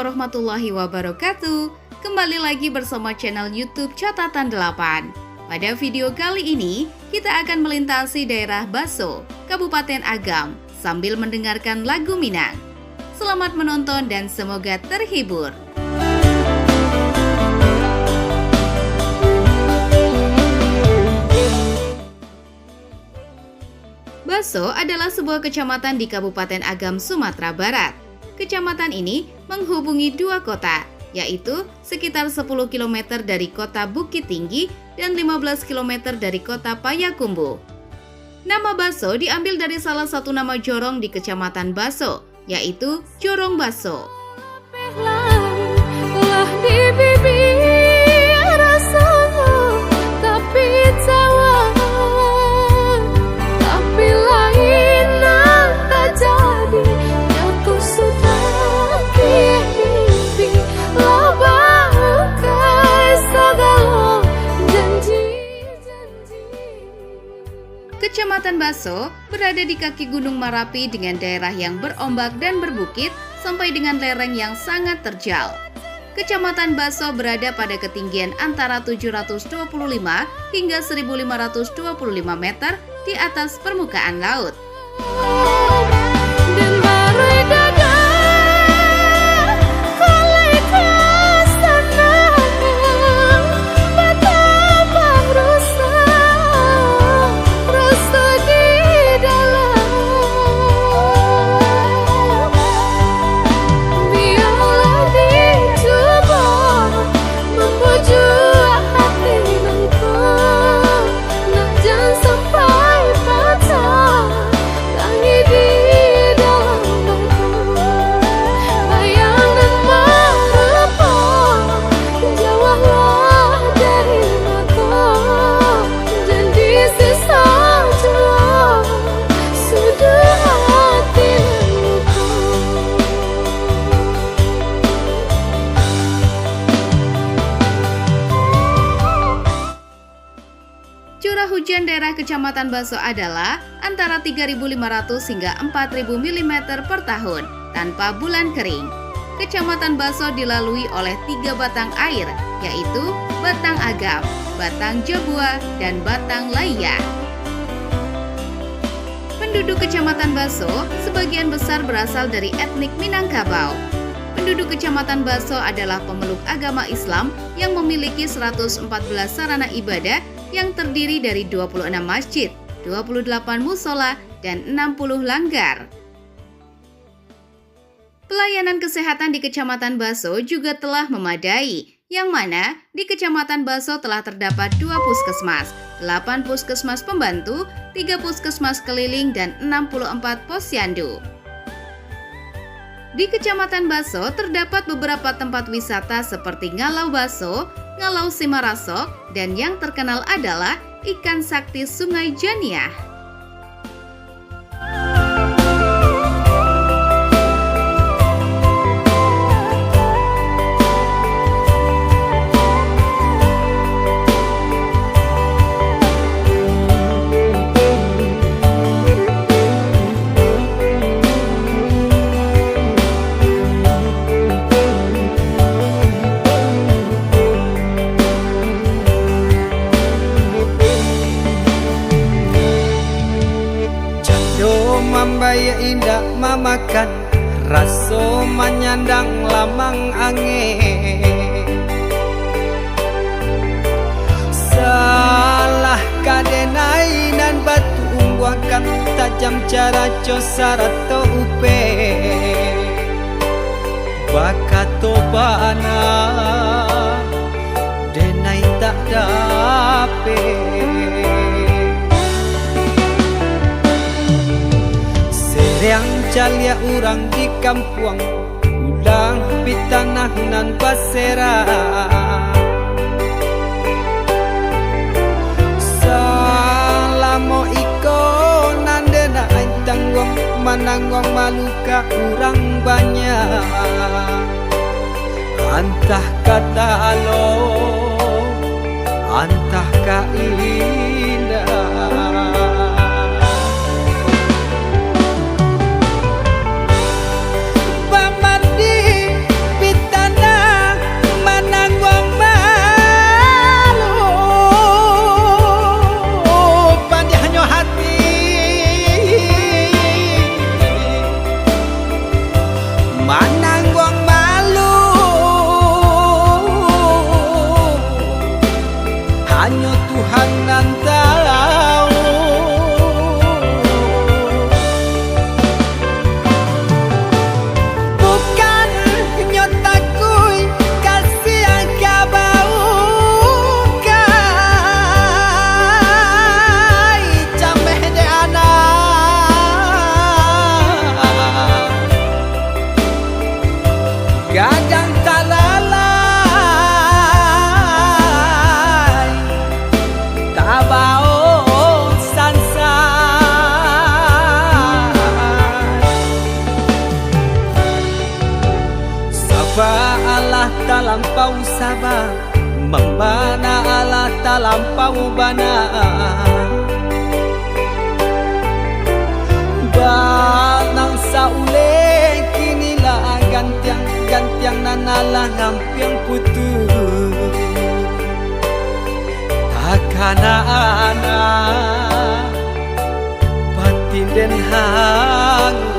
warahmatullahi wabarakatuh. Kembali lagi bersama channel YouTube Catatan 8. Pada video kali ini, kita akan melintasi daerah Baso, Kabupaten Agam, sambil mendengarkan lagu Minang. Selamat menonton dan semoga terhibur. Baso adalah sebuah kecamatan di Kabupaten Agam, Sumatera Barat. Kecamatan ini menghubungi dua kota, yaitu sekitar 10 km dari kota Bukit Tinggi dan 15 km dari kota Payakumbuh. Nama Baso diambil dari salah satu nama jorong di Kecamatan Baso, yaitu Jorong Baso. Kecamatan Baso berada di kaki Gunung Marapi dengan daerah yang berombak dan berbukit sampai dengan lereng yang sangat terjal. Kecamatan Baso berada pada ketinggian antara 725 hingga 1525 meter di atas permukaan laut. Curah hujan daerah Kecamatan Baso adalah antara 3.500 hingga 4.000 mm per tahun tanpa bulan kering. Kecamatan Baso dilalui oleh 3 batang air, yaitu Batang Agam, Batang Jabua, dan Batang Laya. Penduduk Kecamatan Baso sebagian besar berasal dari etnik Minangkabau. Penduduk Kecamatan Baso adalah pemeluk agama Islam yang memiliki 114 sarana ibadah yang terdiri dari 26 masjid, 28 musola, dan 60 langgar. Pelayanan kesehatan di Kecamatan Baso juga telah memadai, yang mana di Kecamatan Baso telah terdapat 2 puskesmas, 8 puskesmas pembantu, 3 puskesmas keliling, dan 64 posyandu. Di Kecamatan Baso terdapat beberapa tempat wisata seperti Ngalau Baso, Ngalau Simarasok, dan yang terkenal adalah ikan sakti Sungai Janiah. Mambaya indah mamakan raso menyandang lamang angin. Salah kadenai nan batu umbuakan tajam cara cosara to upe bakato bana denai tak dape. Yang calia urang di kampung ulang pitanah nan pasera. Salamo iko nandena aing tanggung mananggong maluka urang banyak. Antah kata alo, antah ka indah. sabar membana Allah talampau bana banang saule kinilah gantiang nanalah ngampiang putus takana anak batin den hangu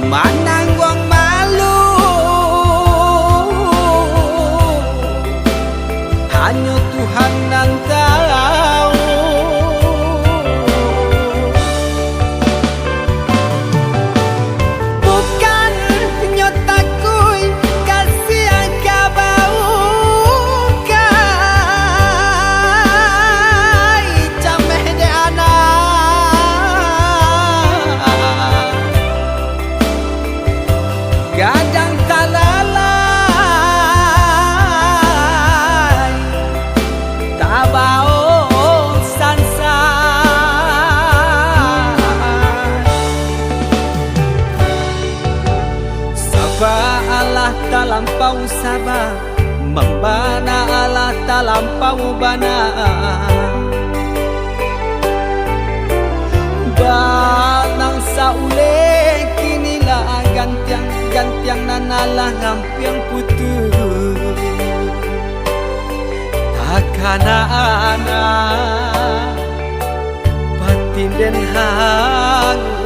manangguang malu hanya Tuhan yang tahu bukan nyotakui kasih yang kabau kai cameh de anak gadang talalai tabao sansa sabar Allah talampau sabar membana Allah talampau bana banang saule kinilah gantiang nanalah ngampiang putus takana anak batin den hangu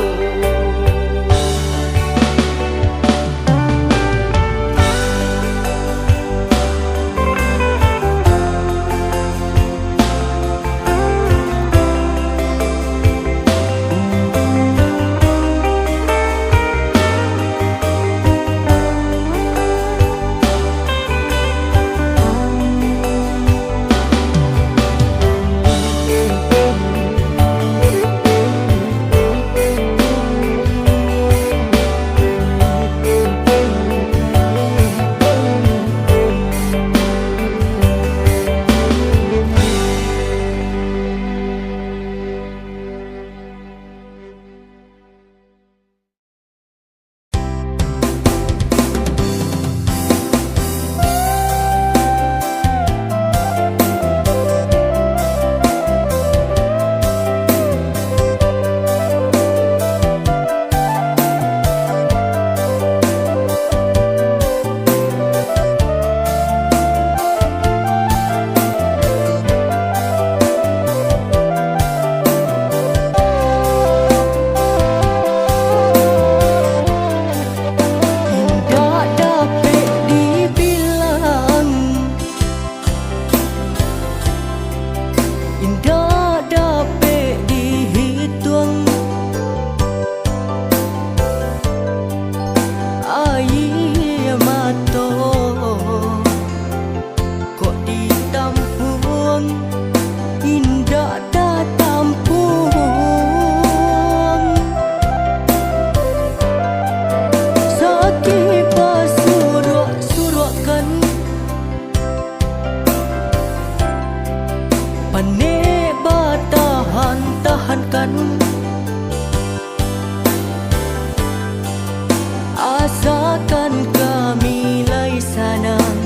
Asakan kami lai sanang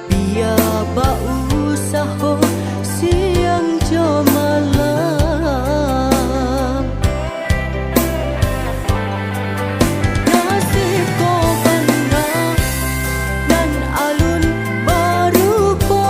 biar bausaho siang jo malam nasib ko bangga dan alun baru ko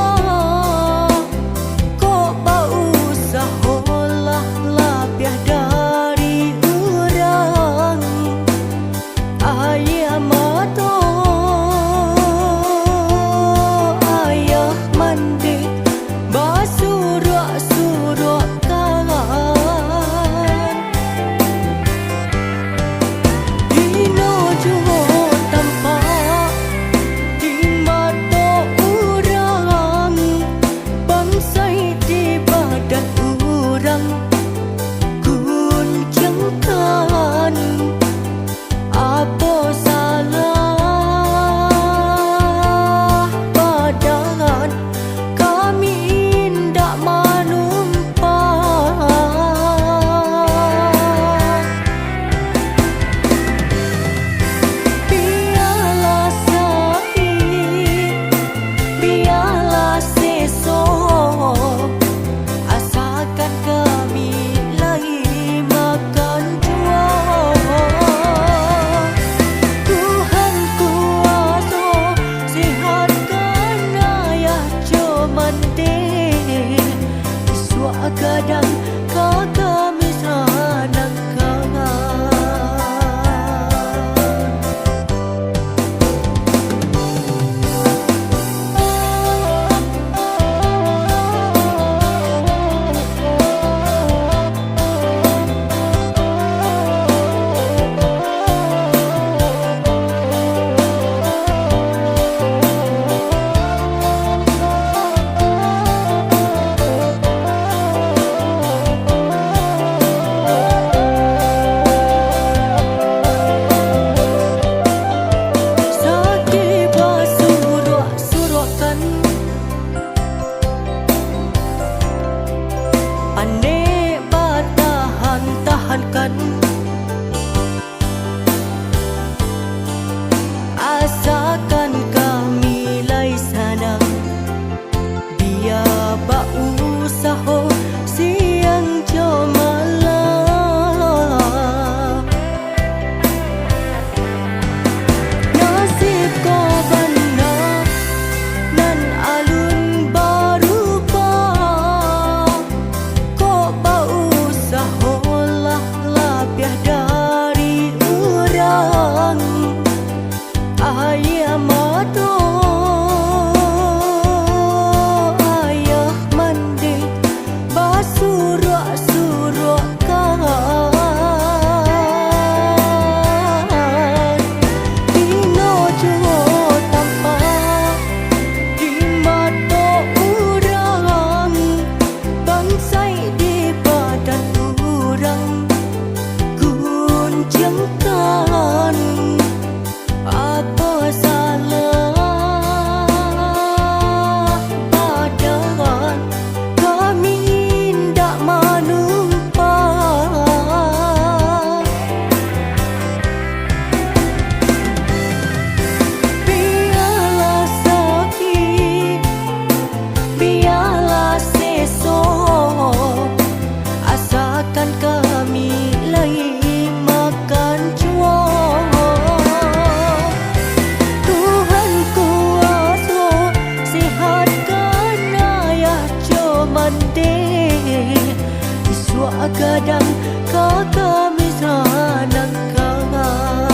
Padang kata mesra nak kawan.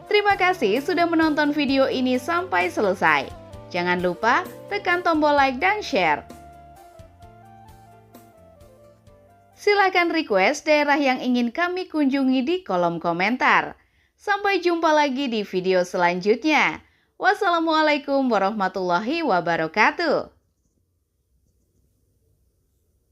Terima kasih sudah menonton video ini sampai selesai. Jangan lupa tekan tombol like dan share. Silakan request daerah yang ingin kami kunjungi di kolom komentar. Sampai jumpa lagi di video selanjutnya. Wassalamualaikum warahmatullahi wabarakatuh.